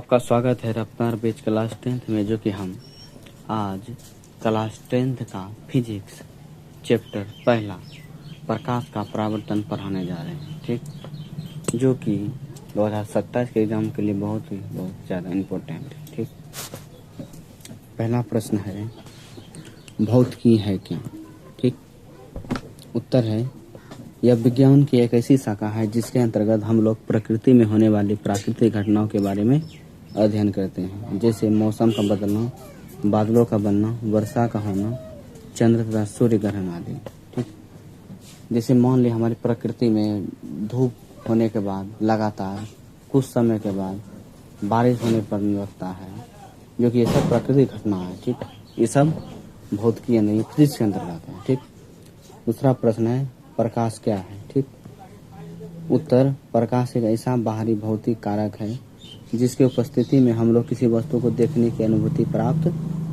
आपका स्वागत है रफ्तार बेच क्लास 10th में, जो कि हम आज क्लास 10th का फिजिक्स चैप्टर पहला प्रकाश का परावर्तन पढ़ाने जा रहे हैं। ठीक, जो कि 2027 के एग्जाम के लिए बहुत ज़्यादा इम्पोर्टेंट है। ठीक, पहला प्रश्न है भौतिकी है क्या। ठीक, उत्तर है यह विज्ञान की एक ऐसी शाखा है जिसके अंतर्गत हम लोग प्रकृति में होने वाली प्राकृतिक घटनाओं के बारे में अध्ययन करते हैं, जैसे मौसम का बदलना, बादलों का बनना, वर्षा का होना, चंद्र तथा सूर्य ग्रहण आदि। ठीक, जैसे मान ली हमारी प्रकृति में धूप होने के बाद लगातार कुछ समय के बाद बारिश होने पर लगता है, जो कि ये सब प्राकृतिक घटना है। ठीक, ये सब भौतिकी नहीं फिजिक्स के अंतर्गत है। ठीक, दूसरा प्रश्न है प्रकाश क्या है। ठीक, उत्तर प्रकाश एक ऐसा बाहरी भौतिक कारक है जिसकी उपस्थिति में हम लोग किसी वस्तु को देखने की अनुभूति प्राप्त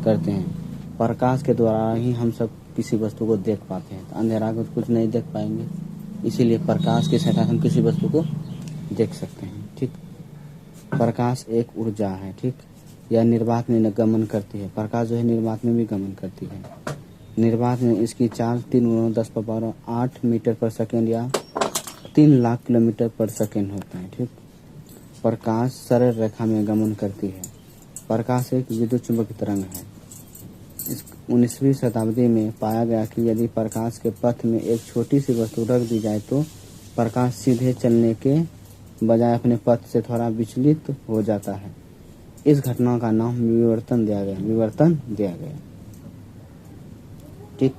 करते हैं। प्रकाश के द्वारा ही हम सब किसी वस्तु को देख पाते हैं, तो अंधेरा को कुछ नहीं देख पाएंगे, इसीलिए प्रकाश के सहायता हम किसी वस्तु को देख सकते हैं। ठीक, प्रकाश एक ऊर्जा है। ठीक, यह निर्वात में गमन करती है। प्रकाश जो है निर्वात में भी गमन करती है। निर्वात में इसकी चार्ज 3×10⁸ मीटर पर सेकेंड या 3 लाख किलोमीटर पर सेकेंड होता है। ठीक, प्रकाश सरल रेखा में गमन करती है। प्रकाश एक विद्युत चुंबकीय तरंग है। इस 19वीं शताब्दी में पाया गया कि यदि प्रकाश के पथ में एक छोटी सी वस्तु रख दी जाए तो प्रकाश सीधे चलने के बजाय अपने पथ से थोड़ा विचलित हो जाता है। इस घटना का नाम विवर्तन दिया गया। ठीक,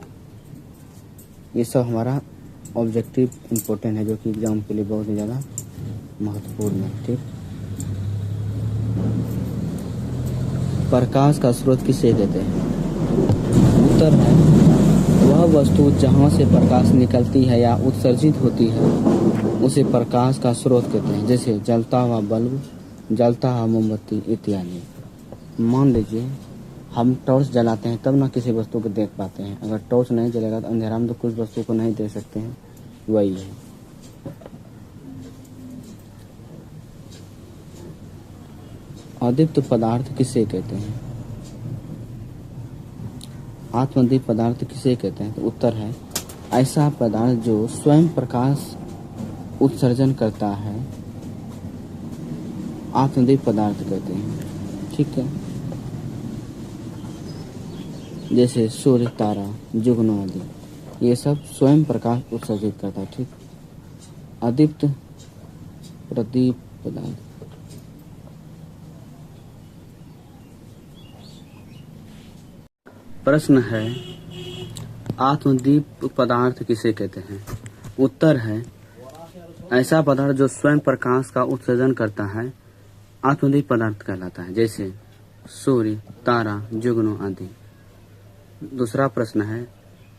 ये सब हमारा ऑब्जेक्टिव इम्पोर्टेंट है, जो कि एग्जाम के लिए बहुत ही ज़्यादा महत्वपूर्ण है। ठीक, प्रकाश का स्रोत किसे कहते हैं। उत्तर है वह वस्तु जहाँ से प्रकाश निकलती है या उत्सर्जित होती है उसे प्रकाश का स्रोत कहते हैं, जैसे जलता हुआ बल्ब, जलता हुआ मोमबत्ती इत्यादि। मान लीजिए हम टॉर्च जलाते हैं तब ना किसी वस्तु को देख पाते हैं। अगर टॉर्च नहीं जलेगा तो अंधेरा में तो कुछ वस्तु को नहीं देख सकते हैं, वही है। अदीप्त पदार्थ किसे कहते हैं। आत्मदीप पदार्थ किसे कहते हैं, तो उत्तर है ऐसा पदार्थ जो स्वयं प्रकाश उत्सर्जन करता है, आत्मदीप पदार्थ कहते हैं। ठीक है, जैसे सूर्य, तारा, जुगनू आदि, ये सब स्वयं प्रकाश उत्सर्जित करता है। ठीक, अदीप्त प्रदीप पदार्थ। प्रश्न है आत्मदीप पदार्थ किसे कहते हैं। उत्तर है ऐसा पदार्थ जो स्वयं प्रकाश का उत्सर्जन करता है आत्मदीप पदार्थ कहलाता है, जैसे सूर्य, तारा, जुगनू आदि। दूसरा प्रश्न है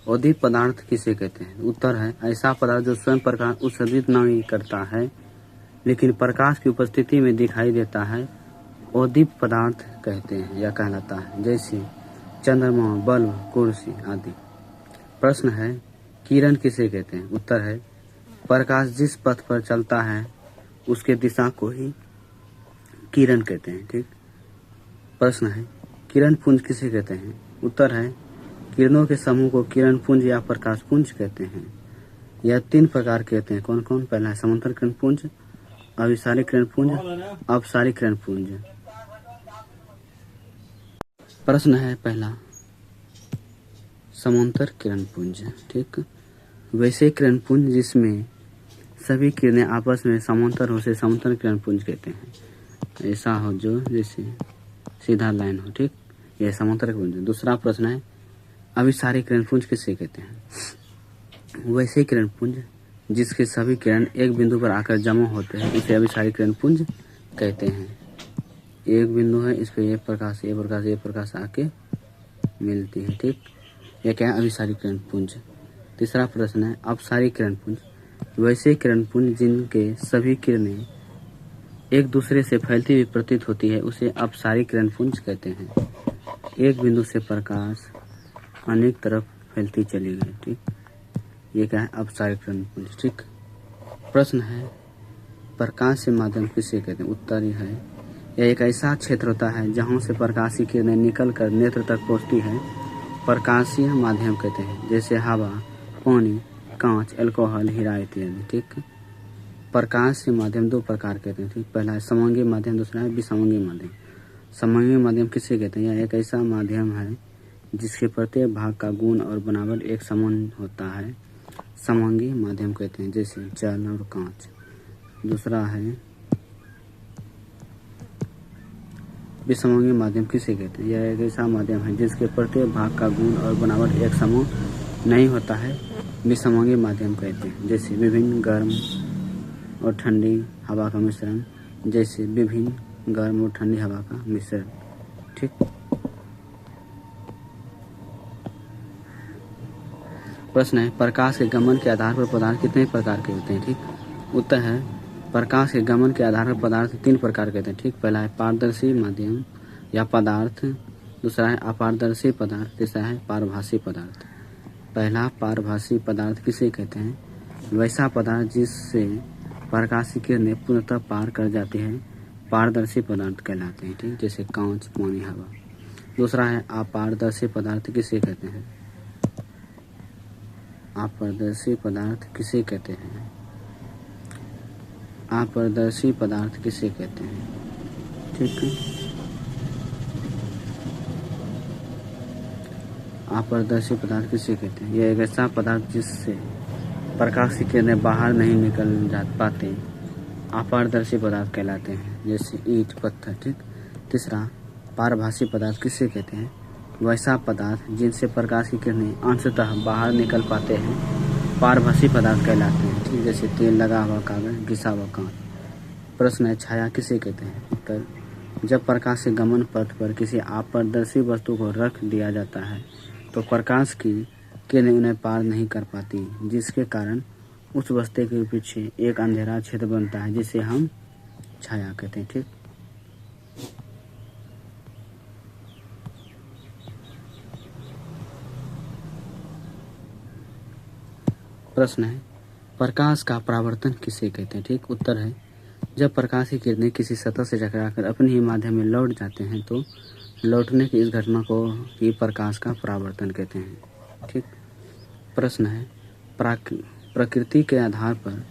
अदीप पदार्थ किसे कहते हैं। उत्तर है ऐसा पदार्थ जो स्वयं प्रकाश उत्सर्जित नहीं करता है लेकिन प्रकाश की उपस्थिति में दिखाई देता है, अदीप पदार्थ कहते हैं या कहलाता है, जैसे चंद्रमा, बल्ब, कुर्सी आदि। प्रश्न है किरण किसे कहते हैं। उत्तर है प्रकाश जिस पथ पर चलता है उसके दिशा को ही किरण कहते हैं। ठीक, प्रश्न है किरण पुंज किसे कहते हैं। उत्तर है किरणों के समूह को किरण पुंज या प्रकाश पुंज कहते हैं। यह 3 प्रकार के कहते हैं। कौन कौन। पहला है समांतर किरण पुंज, अभिसारी किरण पुंज, अपसारी किरण पुंज। प्रश्न है पहला समांतर किरण पुंज। ठीक, वैसे किरण पुंज जिसमें सभी किरणें आपस में समांतर हो से समांतर किरण पुंज कहते हैं। ऐसा हो जो जैसे सीधा लाइन हो। ठीक, यह समांतर किरण पुंज। दूसरा प्रश्न है अभिसारी किरण पुंज किसे कहते हैं। वैसे किरण पुंज जिसके सभी किरण एक बिंदु पर आकर जमा होते हैं इसे अभिसारी किरण पुंज कहते हैं। एक बिंदु है, इस पे ये प्रकाश आके मिलती है। ठीक, यह क्या है अभिसारी किरण पुंज। तीसरा प्रश्न है अपसारी किरण पुंज। वैसे किरण पुंज जिनके सभी किरणें एक दूसरे से फैलती हुई प्रतीत होती है उसे अपसारी किरण पुंज कहते हैं। एक बिंदु से प्रकाश अनेक तरफ फैलती चली गई। ठीक, ये क्या है अपसारी किरण पुंज। ठीक, प्रश्न है प्रकाश से माध्यम किसे कहते हैं। उत्तर है यह एक ऐसा क्षेत्र होता है जहाँ से प्रकाशीय किरणें निकल कर नेत्र तक पहुँचती है, प्रकाशीय माध्यम कहते हैं, जैसे हवा, पानी, कांच, अल्कोहल, हीरा इत्यादि। ठीक, प्रकाशीय माध्यम दो प्रकार कहते हैं। ठीक, पहला है समांगी माध्यम, दूसरा है विसंगी माध्यम। समांगी माध्यम किसे कहते हैं? यह एक ऐसा माध्यम है जिसके प्रत्येक भाग का गुण और बनावट एक समान होता है, समांगी माध्यम कहते हैं, जैसे जल और कांच। दूसरा है विसंगी माध्यम किसे कहते हैं? यह एक ऐसा माध्यम है जिसके प्रत्येक भाग का गुण और बनावट एक समान नहीं होता है, विसंगी माध्यम कहते हैं, जैसे विभिन्न गर्म और ठंडी हवा का मिश्रण, जैसे विभिन्न गर्म और ठंडी हवा का मिश्रण। ठीक, प्रश्न है प्रकाश के गमन के आधार पर पदार्थ कितने प्रकार के होते हैं? ठीक, उत्तर है प्रकाश के गमन के आधार पर पदार्थ 3 प्रकार के होते हैं। ठीक, पहला है पारदर्शी माध्यम या पदार्थ, दूसरा है अपारदर्शी पदार्थ, तीसरा है पारभासी पदार्थ। पहला पारभासी पदार्थ किसे कहते हैं? वैसा पदार्थ जिससे प्रकाशीय किरणें पूर्णतः पार कर जाती है, पारदर्शी पदार्थ कहलाते हैं। ठीक, जैसे कांच, पानी, हवा। दूसरा है अपारदर्शी पदार्थ किसे कहते हैं? अपारदर्शी पदार्थ किसे कहते हैं? अपारदर्शी पदार्थ किसे कहते हैं? ठीक है, अपारदर्शी पदार्थ किसे कहते हैं? यह एक ऐसा पदार्थ जिससे प्रकाश की किरणें बाहर नहीं निकल जा पाते, अपारदर्शी पदार्थ कहलाते हैं, जैसे ईंट, पत्थर। ठीक, तीसरा पारभासी पदार्थ किसे कहते हैं? वैसा पदार्थ जिनसे प्रकाश की किरणें अंशतः बाहर निकल पाते हैं, पारभासी पदार्थ कहलाते हैं। ठीक, जैसे तेल लगा हुआ कागज, घिसा हुआ कांच। प्रश्न है छाया किसे कहते हैं? उत्तर जब प्रकाश के गमन पथ पर किसी अपारदर्शी वस्तु को रख दिया जाता है तो प्रकाश की किरणें उन्हें पार नहीं कर पाती, जिसके कारण उस वस्तु के पीछे एक अंधेरा क्षेत्र बनता है, जिसे हम छाया कहते हैं। ठीक, प्रश्न है प्रकाश का परावर्तन किसे कहते हैं? ठीक, उत्तर है जब प्रकाश की किरणें किसी सतह से टकराकर अपने ही माध्यम में लौट जाते हैं तो लौटने की इस घटना को ही प्रकाश का परावर्तन कहते हैं। ठीक, प्रश्न है प्रकृति के आधार पर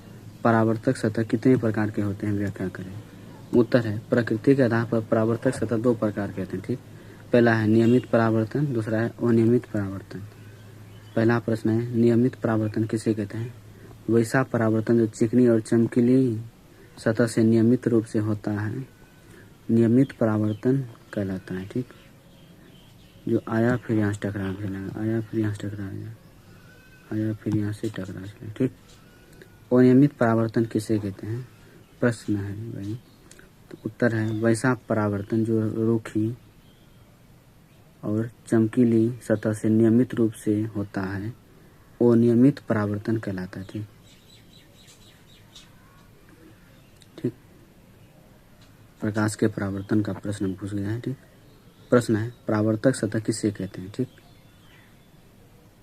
परावर्तक सतह कितने प्रकार के होते हैं? व्याख्या करें। उत्तर है प्रकृति के आधार पर परावर्तक सतह 2 प्रकार के होते हैं। ठीक, पहला है नियमित परावर्तन, दूसरा है अनियमित परावर्तन। पहला प्रश्न है नियमित परावर्तन किसे कहते हैं? वैसा परावर्तन जो चिकनी और चमकीली सतह से नियमित रूप से होता है, नियमित परावर्तन कहलाता है। ठीक, जो आया फिर यहाँ से टकरा गया, आया फिर यहाँ से टकरा गया, आया फिर यहाँ से टकरा गया। ठीक, अनियमित परावर्तन किसे कहते हैं? प्रश्न है भाई, तो उत्तर है वैसा परावर्तन जो रूखी और चमकीली सतह से नियमित रूप से होता है, अनियमित परावर्तन कहलाता है। ठीक, प्रकाश के परावर्तन का प्रश्न पूछ गया है। ठीक, प्रश्न है परावर्तक सतह किसे कहते हैं? ठीक,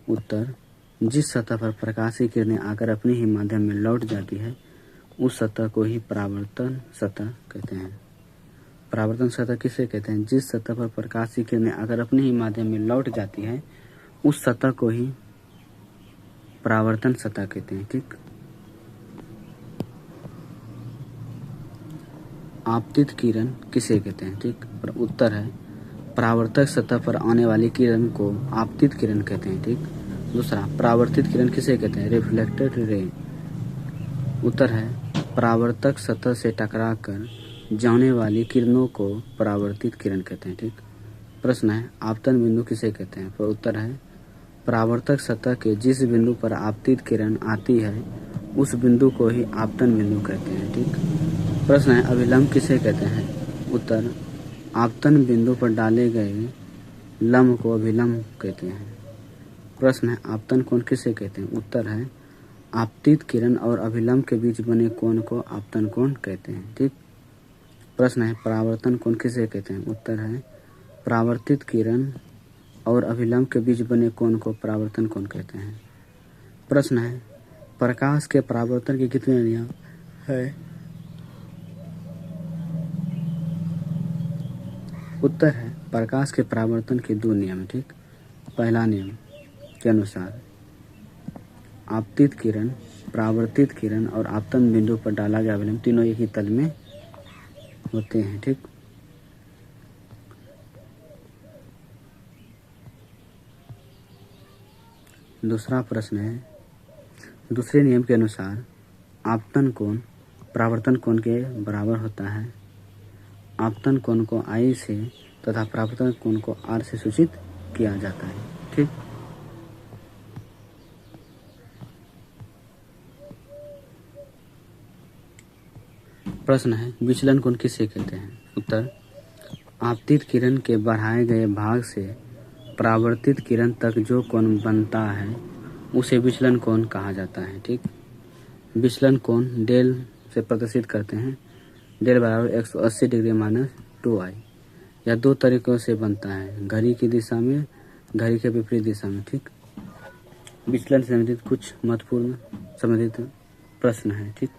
उत्तर जिस सतह पर प्रकाश की किरणें आकर अपने ही माध्यम में लौट जाती है उस सतह को ही परावर्तन सतह कहते हैं। परावर्तन सतह किसे कहते हैं? जिस सतह पर प्रकाश की किरणें आकर अपने ही माध्यम में लौट जाती है उस सतह को ही परावर्तन सतह कहते हैं। ठीक, आपतित किरण किसे कहते हैं? ठीक, उत्तर है परावर्तक सतह पर आने वाली किरण को आपतित किरण कहते हैं। ठीक, दूसरा परावर्तित किरण किसे कहते हैं? Reflected ray. उत्तर है परावर्तक सतह से टकराकर जाने वाली किरणों को परावर्तित किरण कहते हैं। ठीक, प्रश्न है आपतन बिंदु किसे कहते हैं? पर उत्तर है परावर्तक सतह के जिस बिंदु पर आपतित किरण आती है उस बिंदु को ही आपतन बिंदु कहते हैं। ठीक, प्रश्न है अभिलंब किसे कहते हैं? उत्तर आपतन बिंदु पर डाले गए लंब को अभिलंब कहते हैं। प्रश्न है आपतन कोण किसे कहते हैं? उत्तर है आपतित किरण और अभिलंब के बीच बने कोण को आपतन कोण कहते हैं। ठीक, प्रश्न है परावर्तन कोण किसे कहते हैं? उत्तर है परावर्तित किरण और अभिलंब के बीच बने कोण को परावर्तन कोण कहते हैं। प्रश्न है प्रकाश के परावर्तन के कितने नियम है? उत्तर है प्रकाश के परावर्तन के दो नियम है। ठीक, पहला नियम के अनुसार आपतित किरण, परावर्तित किरण और आपतन बिंदु पर डाला गया अवलंब तीनों एक ही तल में होते हैं। ठीक, दूसरा प्रश्न है दूसरे नियम के अनुसार आपतन कोण परावर्तन कोण के बराबर होता है। आपतन कोण को I से तथा परावर्तन कोण को R से सूचित किया जाता है। ठीक, प्रश्न है विचलन कोण किसे कहते हैं। उत्तर आपतित किरण के बढ़ाए गए भाग से परावर्तित किरण तक जो कोण बनता है उसे विचलन कोण कहा जाता है। ठीक, विचलन कोण डेल से प्रदर्शित करते हैं। डेल बराबर 180 डिग्री माइनस 2i। यह दो तरीकों से बनता है, घड़ी की दिशा में, घड़ी के विपरीत दिशा में। ठीक, विचलन से संबंधित कुछ महत्वपूर्ण संबंधित प्रश्न है। ठीक,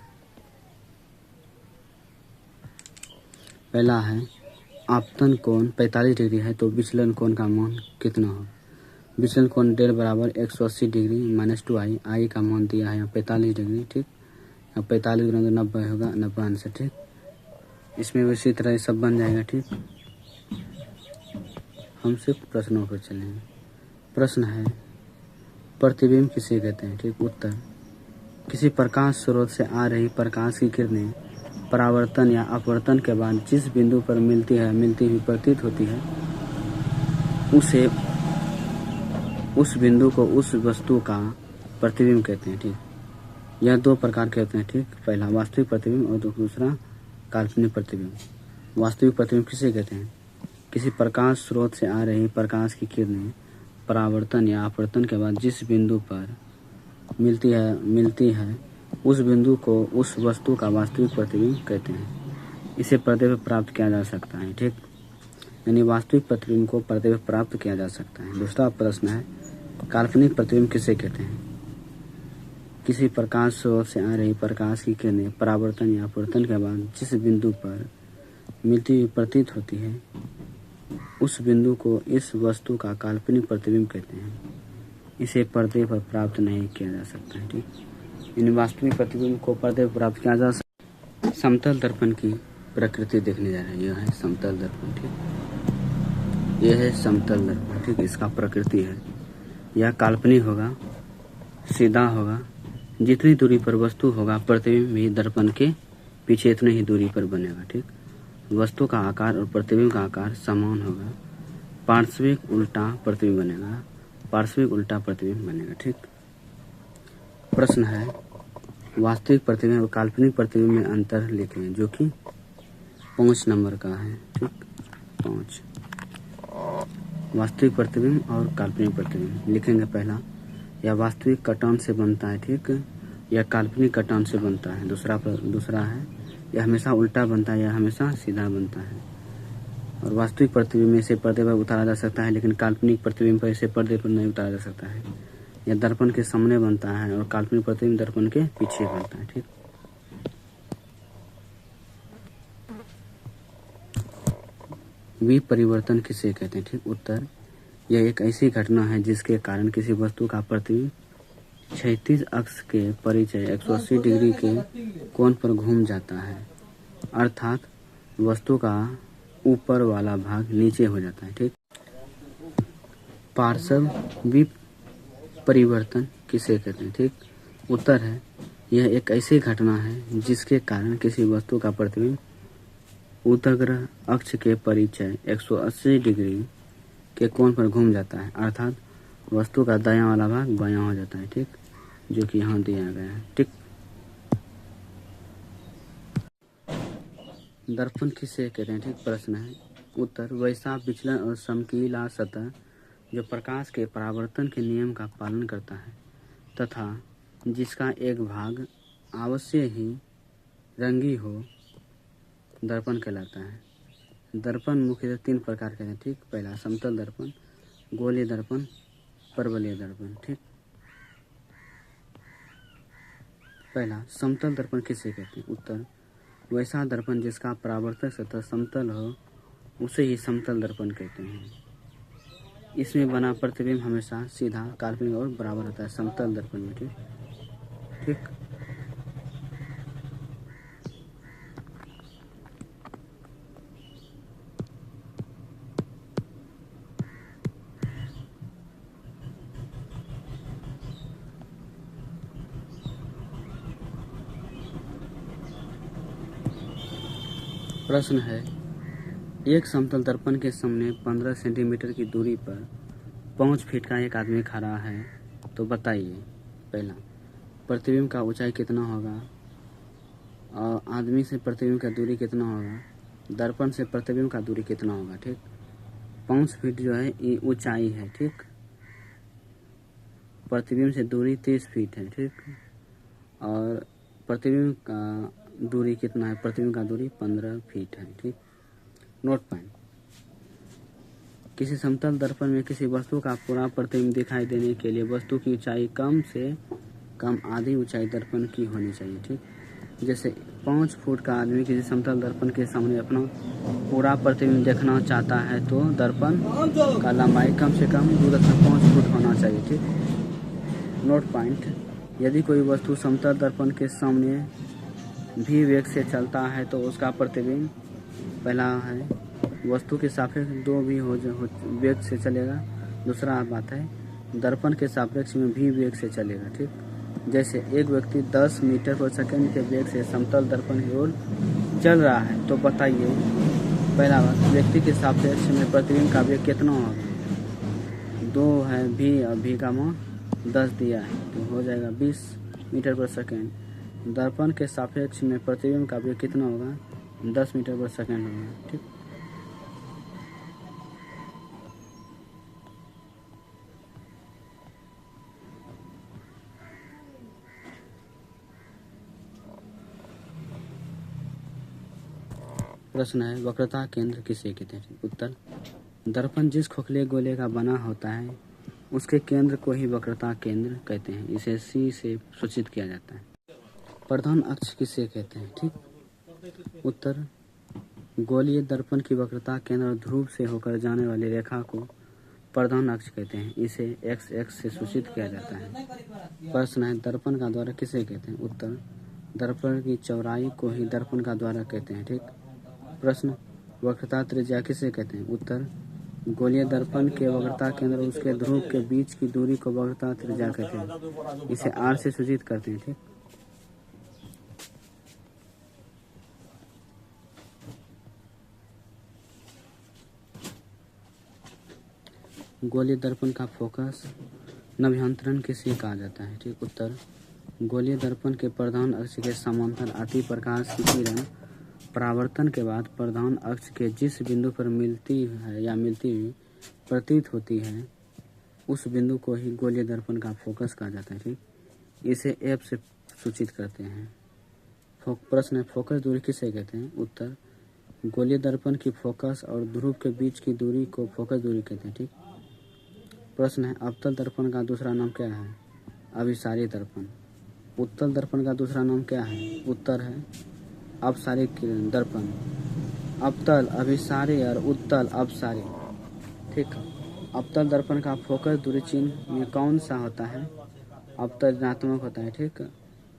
पहला है आपतन कोण 45 डिग्री है तो विचलन कोण का मान कितना हो। विचलन कोण डेल बराबर 180 डिग्री माइनस 2i, आई का मान दिया है 45 डिग्री। ठीक, 45 गुना 90 होगा, 90 आंसर। ठीक, इसमें उसी तरह सब बन जाएगा। ठीक, हम सिर्फ प्रश्नों पर चलेंगे। प्रश्न है प्रतिबिंब किसे कहते हैं। ठीक, उत्तर किसी प्रकाश स्रोत से आ रही प्रकाश की किरणें परावर्तन या अपवर्तन के बाद जिस बिंदु पर मिलती हुई प्रतीत होती है उसे उस बिंदु को उस वस्तु का प्रतिबिंब कहते हैं। ठीक, यह दो प्रकार के होते हैं। ठीक, पहला वास्तविक प्रतिबिंब और दूसरा काल्पनिक प्रतिबिंब। वास्तविक प्रतिबिंब किसे कहते हैं, किसी प्रकाश स्रोत से आ रही प्रकाश की किरणें परावर्तन या अपवर्तन के बाद जिस बिंदु पर मिलती है उस बिंदु को उस वस्तु का वास्तविक प्रतिबिंब कहते हैं। इसे पर्दे पर प्राप्त किया जा सकता है। ठीक, यानी वास्तविक प्रतिबिंब को पर्दे पर प्राप्त किया जा सकता है। दूसरा प्रश्न है काल्पनिक प्रतिबिंब किसे कहते हैं। किसी प्रकाश स्रोत से आ रही प्रकाश की किरणें परावर्तन या अपवर्तन के बाद जिस बिंदु पर मिलती हुई प्रतीत होती है उस बिंदु को इस वस्तु का काल्पनिक प्रतिबिंब कहते हैं। इसे पर्दे पर प्राप्त नहीं किया जा सकता है। ठीक, इन वास्तविक प्रतिबिंब को पर्दे पर प्राप्त किया जा सकता है। समतल दर्पण की प्रकृति देखने जा रहे हैं। यह है समतल दर्पण। ठीक, यह है समतल दर्पण। ठीक, इसका प्रकृति है, यह काल्पनिक होगा, सीधा होगा। जितनी दूरी पर वस्तु होगा प्रतिबिंब भी दर्पण के पीछे इतनी ही दूरी पर बनेगा। ठीक, वस्तु का आकार और प्रतिबिंब का आकार समान होगा। पार्श्विक उल्टा प्रतिबिंब बनेगा, पार्श्विक उल्टा प्रतिबिंब बनेगा। ठीक, प्रश्न है वास्तविक प्रतिबिंब और काल्पनिक प्रतिबिंब में अंतर लिखें, जो कि 5 नंबर का है। ठीक, 5 वास्तविक प्रतिबिंब और काल्पनिक प्रतिबिंब लिखेंगे। पहला, यह वास्तविक कटान से बनता है। ठीक, यह काल्पनिक कटान से बनता है। दूसरा है यह हमेशा उल्टा बनता है, यह हमेशा सीधा बनता है। और वास्तविक प्रतिबिंब में इसे पर्दे पर उतारा जा सकता है, लेकिन काल्पनिक प्रतिबिंब पर इसे पर्दे पर नहीं उतारा जा सकता है। यह दर्पण के सामने बनता है और काल्पनिक प्रतिबिंब दर्पण के पीछे बनता है। ठीक, विपरिवर्तन किसे कहते हैं। ठीक, उत्तर यह एक ऐसी घटना है जिसके कारण किसी वस्तु का प्रतिबिंब क्षैतिज अक्ष के परिचय 180 डिग्री के कोण पर घूम जाता है, अर्थात वस्तु का ऊपर वाला भाग नीचे हो जाता है। ठीक, पार्श्व विपरिवर्तन किसे कहते हैं। ठीक, उत्तर है यह एक ऐसी घटना है जिसके कारण किसी वस्तु का प्रतिबिंब ऊर्ध्वाधर अक्ष के परिचय 180 डिग्री के कोण पर घूम जाता है, अर्थात वस्तु का दायां वाला भाग बायां हो जाता है। ठीक, जो कि यहाँ दिया गया है। ठीक, दर्पण किसे कहते हैं। ठीक, प्रश्न है उत्तर वैसा विचलन और समकीला सतह जो प्रकाश के परावर्तन के नियम का पालन करता है तथा जिसका एक भाग अवश्य ही रंगी हो दर्पण कहलाता है। दर्पण मुख्यतः 3 प्रकार के हैं। ठीक, पहला समतल दर्पण, गोलीय दर्पण, परवलयी दर्पण। ठीक, पहला समतल दर्पण किसे कहते हैं। उत्तर वैसा दर्पण जिसका परावर्तक सतह समतल हो उसे ही समतल दर्पण कहते हैं। इसमें बना प्रतिबिंब हमेशा सीधा, काल्पनिक और बराबर होता है समतल दर्पण में। ठीक। प्रश्न है, एक समतल दर्पण के सामने 15 सेंटीमीटर की दूरी पर 5 फीट का एक आदमी खड़ा है, तो बताइए पहला प्रतिबिंब का ऊंचाई कितना होगा और आदमी से प्रतिबिंब का दूरी कितना होगा, दर्पण से प्रतिबिंब का दूरी कितना होगा। ठीक। 5 फीट जो है ये ऊंचाई है। ठीक। प्रतिबिंब से दूरी 30 फीट है। ठीक। और प्रतिबिंब का दूरी कितना है, प्रतिबिंब का दूरी 15 फीट है। ठीक। नोट पॉइंट, किसी समतल दर्पण में किसी वस्तु का पूरा प्रतिबिंब दिखाई देने के लिए वस्तु की ऊंचाई कम से कम आधी ऊंचाई दर्पण की होनी चाहिए। ठीक। जैसे 5 फुट का आदमी किसी समतल दर्पण के सामने अपना पूरा प्रतिबिंब देखना चाहता है तो दर्पण का लंबाई कम से कम 2.5 फुट होना चाहिए। ठीक। नोट पॉइंट, यदि कोई वस्तु समतल दर्पण के सामने भी वेग से चलता है तो उसका प्रतिबिंब पहला है वस्तु के सापेक्ष दो भी हो वेग से चलेगा। दूसरा बात है दर्पण के सापेक्ष में भी वेग से चलेगा। ठीक। जैसे एक व्यक्ति 10 मीटर पर सेकंड के वेग से समतल दर्पण की ओर चल रहा है, तो बताइए पहला बात व्यक्ति के सापेक्ष में प्रतिबिंब का वेग कितना होगा। 2 है भी, और भी का मान 10 दिया है तो हो जाएगा 20 मीटर पर सेकंड। दर्पण के सापेक्ष में प्रतिबिंब का वेग कितना होगा, 10 मीटर पर सेकंड होगा। ठीक। प्रश्न है, वक्रता केंद्र किसे कहते हैं। उत्तर, दर्पण जिस खोखले गोले का बना होता है उसके केंद्र को ही वक्रता केंद्र कहते हैं। इसे सी से सूचित किया जाता है। प्रधान अक्ष किसे कहते हैं। ठीक। उत्तर, गोलीय दर्पण की वक्रता केंद्र और ध्रुव से होकर जाने वाली रेखा को प्रधान अक्ष कहते हैं। इसे एक्स एक्स से सूचित किया जाता है। प्रश्न है, दर्पण का द्वारा किसे कहते हैं। उत्तर, दर्पण की चौड़ाई को ही दर्पण का द्वारा कहते हैं। ठीक। प्रश्न, वक्रता त्रिज्या किसे कहते हैं। उत्तर, गोलीय दर्पण के वक्रता केंद्र और उसके ध्रुव के बीच की दूरी को वक्रता त्रिज्या कहते हैं। इसे आर से सूचित करते हैं। ठीक। गोलीय दर्पण का फोकस नभ्यंतरण किसे कहा जाता है। ठीक। उत्तर, गोलीय दर्पण के प्रधान अक्ष के समांतर आती प्रकाश की किरण परावर्तन के बाद प्रधान अक्ष के जिस बिंदु पर मिलती है या मिलती हुई प्रतीत होती है उस बिंदु को ही गोलीय दर्पण का फोकस कहा जाता है। ठीक। इसे एफ से सूचित करते हैं। प्रश्न है, फोकस दूरी किसे कहते हैं। उत्तर, गोलीय दर्पण की फोकस और ध्रुव के बीच की दूरी को फोकस दूरी कहते हैं। ठीक। प्रश्न है, अवतल दर्पण का दूसरा नाम क्या है। अभिसारी दर्पण। उत्तल दर्पण का दूसरा नाम क्या है। उत्तर है अपसारी दर्पण। अवतल, अभिसारी और उत्तल अपसारी। ठीक। अवतल दर्पण का फोकस दूरी चिन्ह में कौन सा होता है। अवतल ऋणात्मक होता है। ठीक।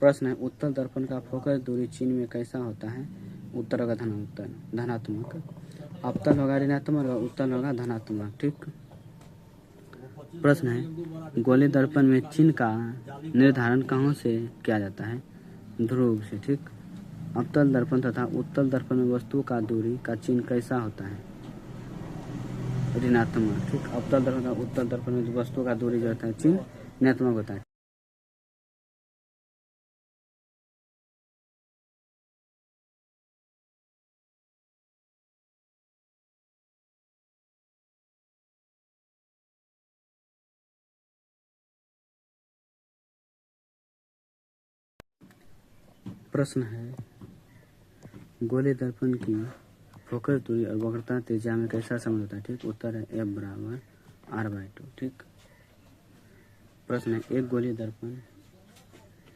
प्रश्न है, उत्तल दर्पण का फोकस दूरी चिन्ह में कैसा होता है। उत्तर होगा धनात्मक। अवतल होगा ऋणात्मक और उत्तल होगा धनात्मक। ठीक। प्रश्न है, गोलीय दर्पण में चिन्ह का निर्धारण कहाँ से किया जाता है। ध्रुव से। ठीक। अवतल दर्पण तथा उत्तल दर्पण में वस्तु का दूरी का चिन्ह कैसा होता है, ऋणात्मक। ठीक। अवतल दर्पण तथा उत्तल दर्पण में वस्तु का दूरी जो होता है चिन्ह ऋणात्मक होता है। प्रश्न है, गोलीय दर्पण की फोकस दूरी और वक्रता त्रिज्या में कैसा संबंध होता है। ठीक। उत्तर है एफ बराबर r/2। ठीक। प्रश्न है, एक गोलीय दर्पण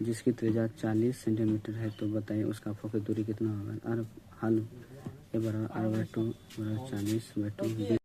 जिसकी त्रिज्या 40 सेंटीमीटर है तो बताइए उसका फोकस दूरी कितना होगा। हल ये बराबर 8/2 बराबर 40/2